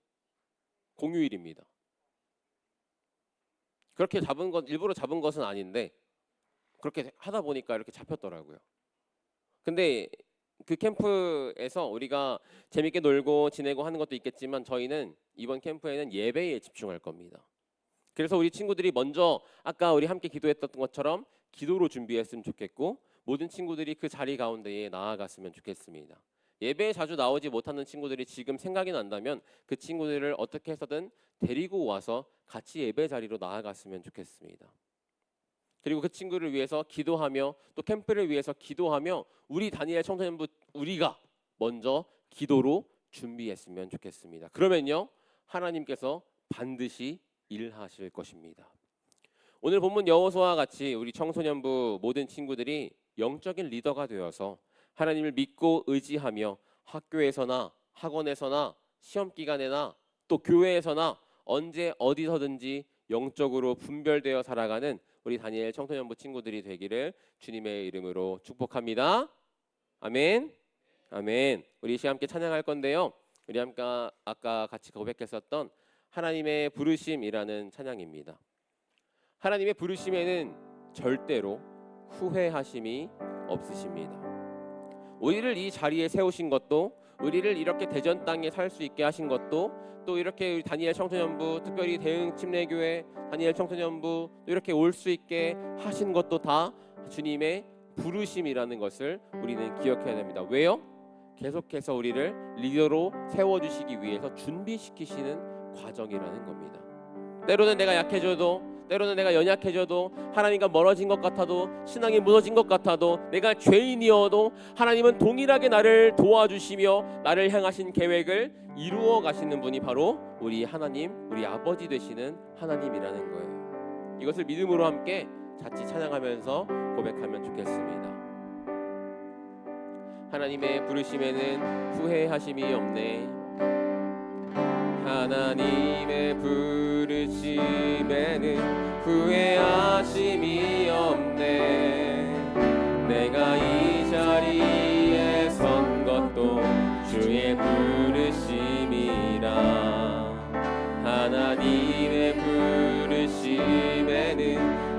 공휴일입니다. 그렇게 일부러 잡은 것은 아닌데 그렇게 하다 보니까 이렇게 잡혔더라고요. 근데 그 캠프에서 우리가 재밌게 놀고 지내고 하는 것도 있겠지만 저희는 이번 캠프에는 예배에 집중할 겁니다. 그래서 우리 친구들이 먼저 아까 우리 함께 기도했던 것처럼 기도로 준비했으면 좋겠고 모든 친구들이 그 자리 가운데에 나아갔으면 좋겠습니다. 예배에 자주 나오지 못하는 친구들이 지금 생각이 난다면 그 친구들을 어떻게 해서든 데리고 와서 같이 예배 자리로 나아갔으면 좋겠습니다. 그리고 그 친구를 위해서 기도하며 또 캠프를 위해서 기도하며 우리 다니엘 청소년부 우리가 먼저 기도로 준비했으면 좋겠습니다. 그러면요 하나님께서 반드시 일하실 것입니다. 오늘 본문 여호수아와 같이 우리 청소년부 모든 친구들이 영적인 리더가 되어서 하나님을 믿고 의지하며 학교에서나 학원에서나 시험 기간에나 또 교회에서나 언제 어디서든지 영적으로 분별되어 살아가는 우리 다니엘 청소년부 친구들이 되기를 주님의 이름으로 축복합니다. 아멘. 아멘. 우리 이 시간 함께 찬양할 건데요. 우리 아까 같이 고백했었던 하나님의 부르심이라는 찬양입니다. 하나님의 부르심에는 절대로 후회하심이 없으십니다. 우리를 이 자리에 세우신 것도, 우리를 이렇게 대전 땅에 살 수 있게 하신 것도, 또 이렇게 다니엘 청소년부, 특별히 대흥 침례교회 다니엘 청소년부 또 이렇게 올 수 있게 하신 것도 다 주님의 부르심이라는 것을 우리는 기억해야 됩니다. 왜요? 계속해서 우리를 리더로 세워주시기 위해서 준비시키시는 과정이라는 겁니다. 때로는 내가 약해져도, 때로는 내가 연약해져도, 하나님과 멀어진 것 같아도, 신앙이 무너진 것 같아도, 내가 죄인이어도 하나님은 동일하게 나를 도와주시며 나를 향하신 계획을 이루어 가시는 분이 바로 우리 하나님, 우리 아버지 되시는 하나님이라는 거예요. 이것을 믿음으로 함께 같이 찬양하면서 고백하면 좋겠습니다. 하나님의 부르심에는 후회하심이 없네. 하나님의 부르심에는 후회하심이 없네. 내가 이 자리에 선 것도 주의 부르심이라. 하나님의 부르심에는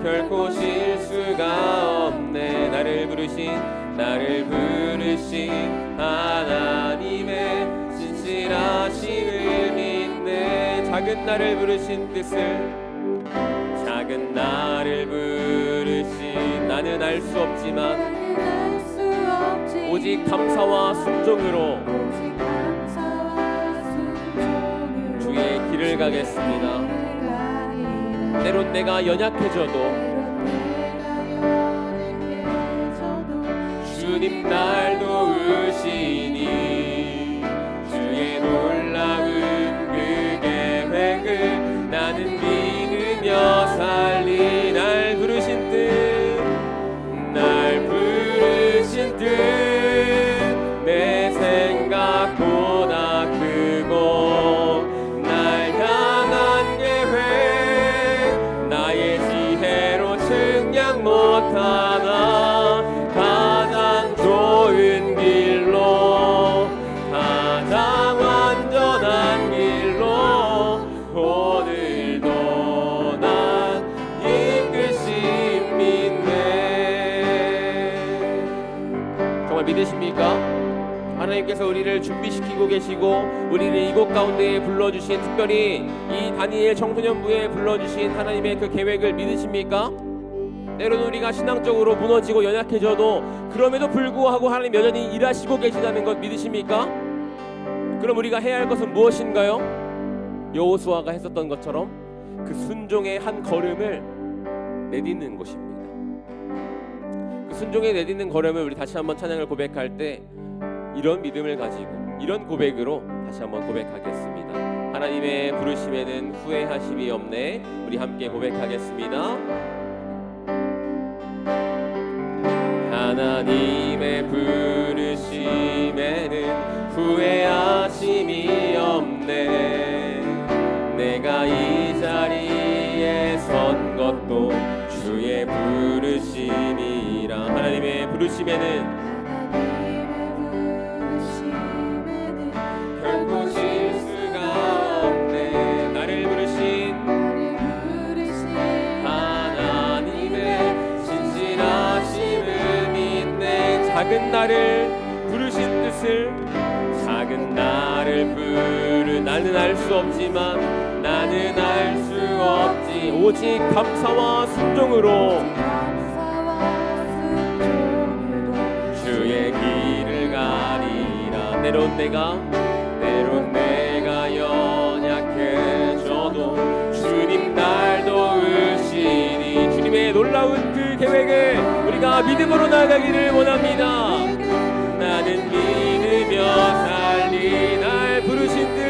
결코 실수가 없네. 나를 부르신 하나님의 신실하심을 믿네. 작은 나를 부르신 뜻을, 작은 나를 부르신, 나는 알 수 없지만 오직 감사와 순종으로 주의 길을 가겠습니다. 때론 내가 연약해져도 주님 날 도우시니 주의 놀라운 그 계획을 나는 믿으며 살리. 날 부르신 뜻 내 생각보다 크고 날 향한 계획 나의 지혜로 측량 못하나 가장 좋은 길로, 가장 완전한 길로 오늘도 난 이끄심 믿네. 정말 믿으십니까? 하나님께서 우리를 준비시키고 계시고 우리를 이곳 가운데에 불러주신, 특별히 이 다니엘 청소년부에 불러주신 하나님의 그 계획을 믿으십니까? 때로는 우리가 신앙적으로 무너지고 연약해져도 그럼에도 불구하고 하나님 여전히 일하시고 계시다는 것 믿으십니까? 그럼 우리가 해야 할 것은 무엇인가요? 여호수아가 했었던 것처럼 그 순종의 한 걸음을 내딛는 것입니다. 그 순종에 내딛는 걸음을 우리 다시 한번 찬양을 고백할 때 이런 믿음을 가지고, 이런 고백으로 다시 한번 고백하겠습니다. 하나님의 부르심에는 후회하심이 없네. 우리 함께 고백하겠습니다. 하나님의 부르심에는 후회하심이 없네. 내가 이 자리에 선 것도 주의 부르심이라. 하나님의 부르심에는 결코 실수가 없네. 나를 부르신 하나님의 신실하심을 믿네. 작은 나를 부르신 뜻을, 작은 나를 나는 알 수 없지만, 나는 알 수 없지, 오직 감사와 순종으로 주의 길을 가리라. 때론 내가 연약해져도 주님 날 도우시니. 주님의 놀라운 그 계획을 우리가 믿음으로 나아가기를 원합니다. 나는 믿으며 살리. 날 부르신 뜻,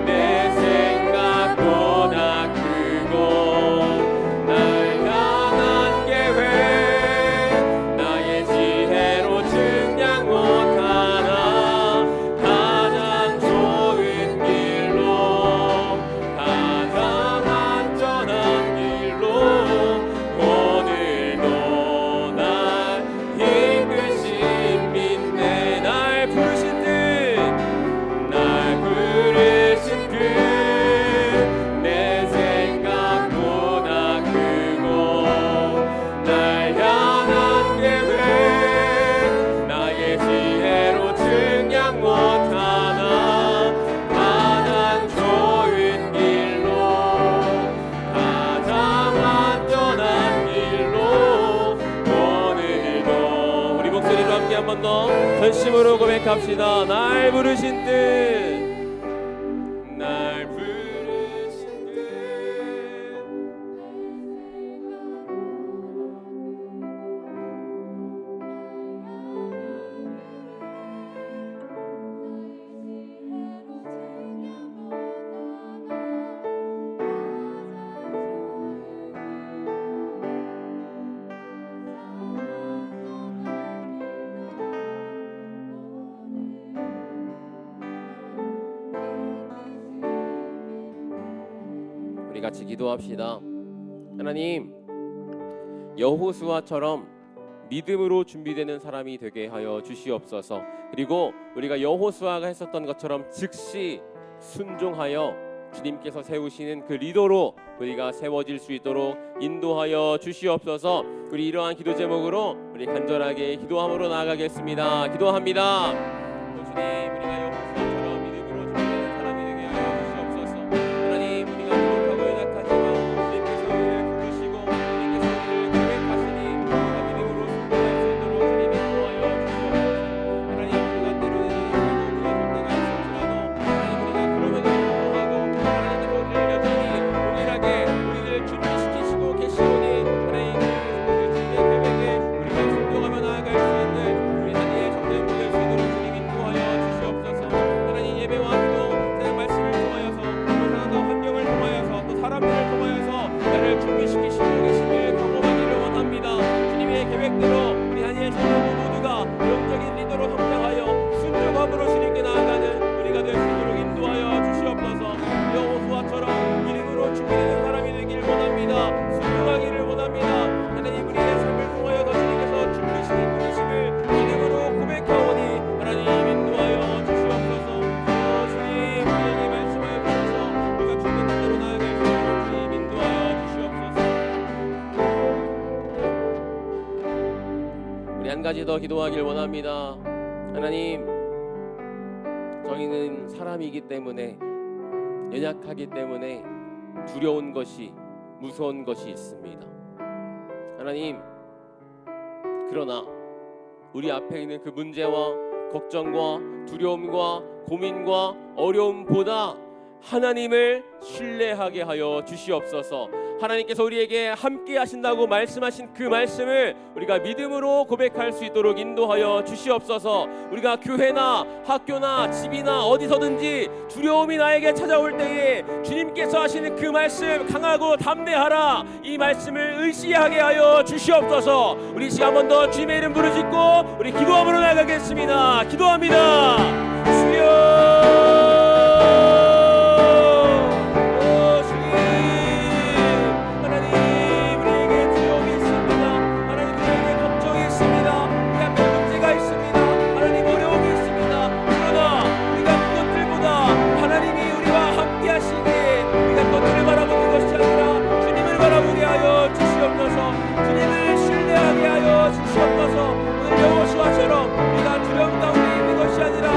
내 생각보다 크고 날 향한 계획 나의 지혜로 측량 못하나 가장 좋은 길로, 가장 안전한 길로 오늘도 날 이끌 진심으로 고백합시다. 날 부르신 뜻, 날 부르신 뜻. 우리 같이 기도합시다. 하나님, 여호수아처럼 믿음으로 준비되는 사람이 되게 하여 주시옵소서. 그리고 우리가 여호수아가 했었던 것처럼 즉시 순종하여 주님께서 세우시는 그 리더로 우리가 세워질 수 있도록 인도하여 주시옵소서. 우리 이러한 기도 제목으로 우리 간절하게 기도함으로 나아가겠습니다. 기도합니다. 주님, 우리가 여호수아처럼 믿음으로 준비되는 사람이 되게 하여 주시옵소서. 하나님, 우리가 부족하고 연약하지만 주님께서 우리를 부르시고 주님께서 우리를 계획하시니 우리가 믿음으로 순종할 수 있도록 주님 인도하여 주시옵소서. 하나님, 우리가 때로는 힘들고 무너질 때가 있을지라도 하나님, 우리가 그럼에도 불구하고 하나님께서 우리를 여전히 동일하게 우리를 준비시키시고 계시오니 하나님, 우리의 계획에 우리가 순종하며 나아갈 수 있는 우리 하나님의 정령 보낼 수 있도록 주님 인도하여 주시옵소서. 하나님, 예배와 기도, 사랑 말씀을 통하여서 또 상황과 환경을 통하여서 또 사람들을 통하여서 나를 준비시키시고 계시길 경험하기를 원합니다. 주님의 계획대로 우리 하나님의 성도 모두가 영적인 리더로 성장하여 순종함으로 주님께 나아가는 우리가 될 수 있도록 인도하여 주시옵소서. 여호수아처럼 믿음으로 준비되는 사람이 되길 원합니다. 순종하기를 원합니다. 하나님, 우리의 삶을 통하여서 주님께서 준비시킨 분이심을 믿음으로 고백하오니 하나님 인도하여 주시옵소서. 주님, 우리에게 말씀하여 주셔서 우리가 주님 뜻대로 나아갈 수 있도록 주님 인도하여 주시옵소서. 우리 한 가지 더 기도하길 원합니다. 하나님, 저희는 사람이기 때문에, 연약하기 때문에 두려운 것이, 무서운 것이 있습니다. 하나님, 그러나 우리 앞에 있는 그 문제와 걱정과 두려움과 고민과 어려움보다 하나님을 신뢰하게 하여 주시옵소서. 하나님께서 우리에게 함께 하신다고 말씀하신 그 말씀을 우리가 믿음으로 고백할 수 있도록 인도하여 주시옵소서. 우리가 교회나 학교나 집이나 어디서든지 두려움이 나에게 찾아올 때에 주님께서 하시는 그 말씀, 강하고 담대하라, 이 말씀을 의시하게 하여 주시옵소서. 우리 시간 한 번 더 주님의 이름 부르짖고 우리 기도함으로 나가겠습니다. 기도합니다. 주여, 주님을 신뢰하게 하여 주시옵소서. 오늘 여호수아처럼 우리가 두려움 가운데 있는 것이 아니라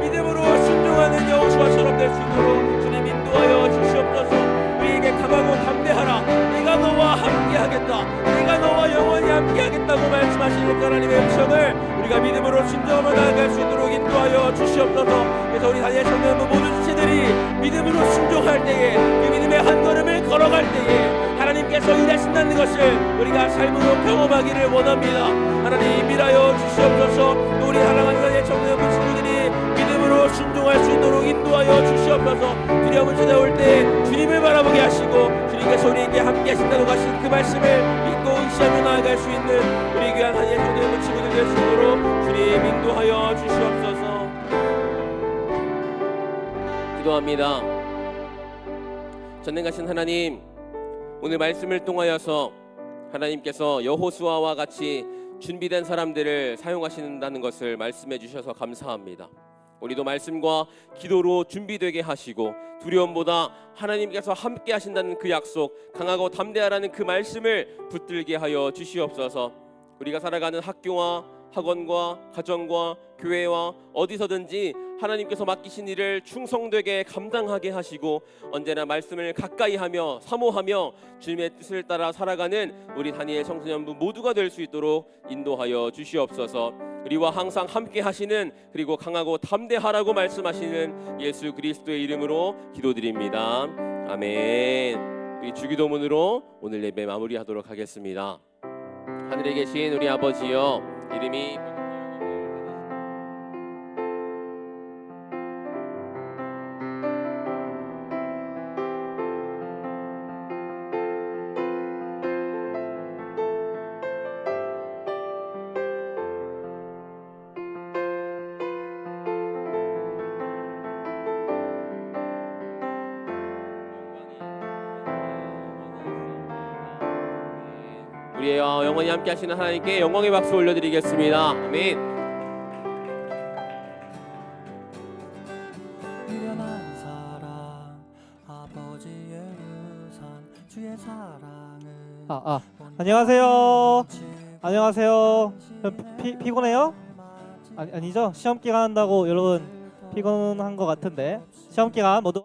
믿음으로 순종하는 여호수아처럼 될 수 있도록 주님 인도하여 주시옵소서. 우리에게 강하고 담대하라, 내가 너와 함께하겠다, 내가 너와 영원히 함께하겠다고 말씀하시는 하나님의 음성을 우리가 믿음으로 순종하며 나아갈 수 있도록 인도하여 주시옵소서. 그래서 우리 다니엘 청년 모든 지체들이 믿음으로 순종할 때에, 그 믿음의 한 걸음을 걸어갈 때에 하나님께서 일하신다는 것을 우리가 삶으로 경험하기를 원합니다. 하나님 일하여 주시옵소서. 또 우리 사랑하는 다니엘 청년 친구들이 믿음으로 순종할 수 있도록 인도하여 주시옵소서. 두려움을 찾아올 때 주님을 바라보게 하시고 주님께서 우리에게 함께 하신다고 하신 그 말씀을 믿고 의시하며 나아갈 수 있는 우리 귀한 다니엘 청년 친구들 될 수 있도록 주님 인도하여 주시옵소서. 기도합니다. 전능하신 하나님, 오늘 말씀을 통하여서 하나님께서 여호수아와 같이 준비된 사람들을 사용하신다는 것을 말씀해 주셔서 감사합니다. 우리도 말씀과 기도로 준비되게 하시고 두려움보다 하나님께서 함께 하신다는 그 약속, 강하고 담대하라는 그 말씀을 붙들게 하여 주시옵소서. 우리가 살아가는 학교와 학원과 가정과 교회와 어디서든지 하나님께서 맡기신 일을 충성되게 감당하게 하시고 언제나 말씀을 가까이 하며 사모하며 주님의 뜻을 따라 살아가는 우리 다니엘 청소년부 모두가 될 수 있도록 인도하여 주시옵소서. 우리와 항상 함께 하시는 그리고 강하고 담대하라고 말씀하시는 예수 그리스도의 이름으로 기도드립니다. 아멘. 우리 주기도문으로 오늘 예배 마무리하도록 하겠습니다. 하늘에 계신 우리 아버지여, 이름이 우리의 영원히 함께 하시는 하나님께 영광의 박수 올려드리겠습니다. 아멘. 유련한 사랑 아버지의 유산 주의 사랑을 안녕하세요. 안녕하세요. 피곤해요? 아니죠? 시험 기간 한다고 여러분 피곤한 것 같은데 시험 기간 모두